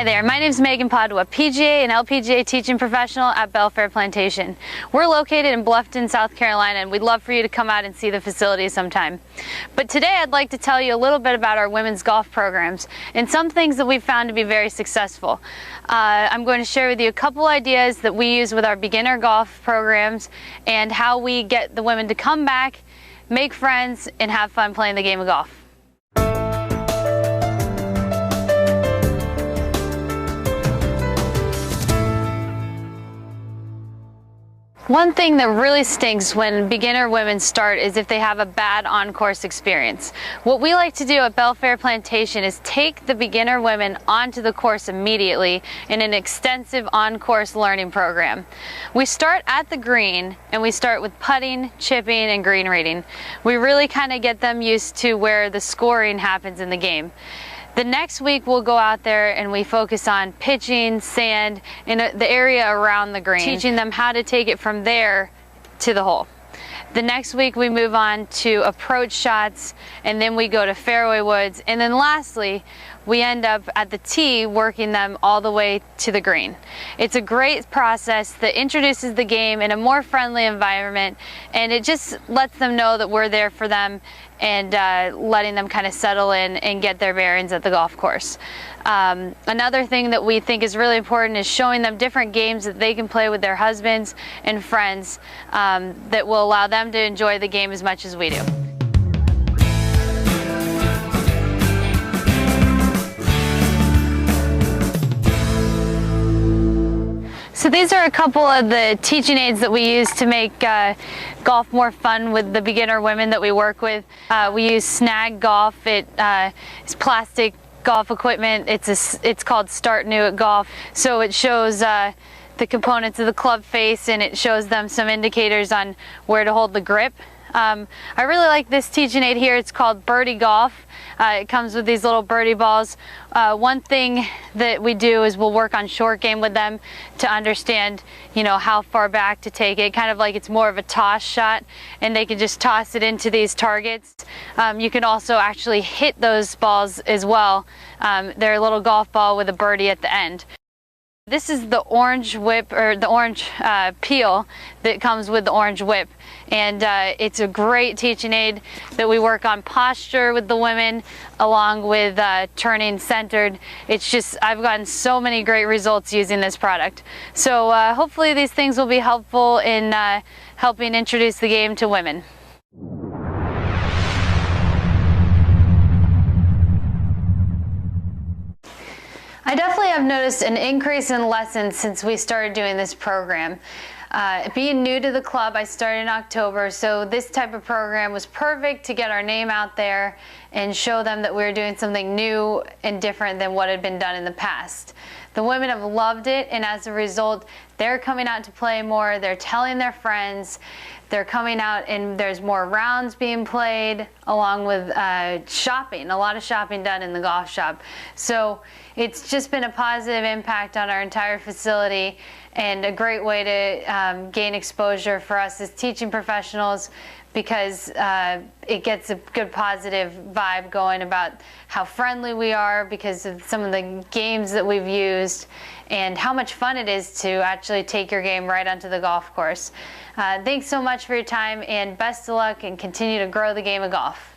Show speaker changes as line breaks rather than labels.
Hi there, my name is Megan Padua, PGA and LPGA teaching professional at Belfair Plantation. We're located in Bluffton, South Carolina, and we'd love for you to come out and see the facility sometime. But today I'd like to tell you a little bit about our women's golf programs and some things that we've found to be very successful. I'm going to share with you a couple ideas that we use with our beginner golf programs and how we get the women to come back, make friends, and have fun playing the game of golf. One thing that really stinks when beginner women start is if they have a bad on-course experience. What we like to do at Belfair Plantation is take the beginner women onto the course immediately in an extensive on-course learning program. We start at the green and we start with putting, chipping, and green reading. We really kind of get them used to where the scoring happens in the game. The next week we'll go out there and we focus on pitching, sand, in the area around the green, teaching them how to take it from there to the hole. The next week we move on to approach shots, and then we go to fairway woods, and then lastly we end up at the tee working them all the way to the green. It's a great process that introduces the game in a more friendly environment, and it just lets them know that we're there for them and letting them kind of settle in and get their bearings at the golf course. Another thing that we think is really important is showing them different games that they can play with their husbands and friends that will allow them to enjoy the game as much as we do. So these are a couple of the teaching aids that we use to make golf more fun with the beginner women that we work with. We use Snag Golf. It's plastic golf equipment. It's called Start New at Golf. So it shows the components of the club face, and it shows them some indicators on where to hold the grip. I really like this teaching aid here. It's called Birdie Golf. It comes with these little birdie balls. One thing that we do is we'll work on short game with them to understand, how far back to take it, kind of like it's more of a toss shot, and they can just toss it into these targets. You can also actually hit those balls as well. They're a little golf ball with a birdie at the end. This is the orange whip, or the orange peel that comes with the orange whip, and it's a great teaching aid that we work on posture with the women along with turning centered. It's just, I've gotten so many great results using this product. So hopefully these things will be helpful in helping introduce the game to women. I definitely have noticed an increase in lessons since we started doing this program. Being new to the club, I started in October, so this type of program was perfect to get our name out there and show them that we were doing something new and different than what had been done in the past. The women have loved it, and as a result, they're coming out to play more, they're telling their friends, they're coming out and there's more rounds being played, along with shopping, a lot of shopping done in the golf shop. So it's just been a positive impact on our entire facility, and a great way to gain exposure for us as teaching professionals, because it gets a good positive vibe going about how friendly we are because of some of the games that we've used, and how much fun it is to actually take your game right onto the golf course. Thanks so much for your time, and best of luck, and continue to grow the game of golf.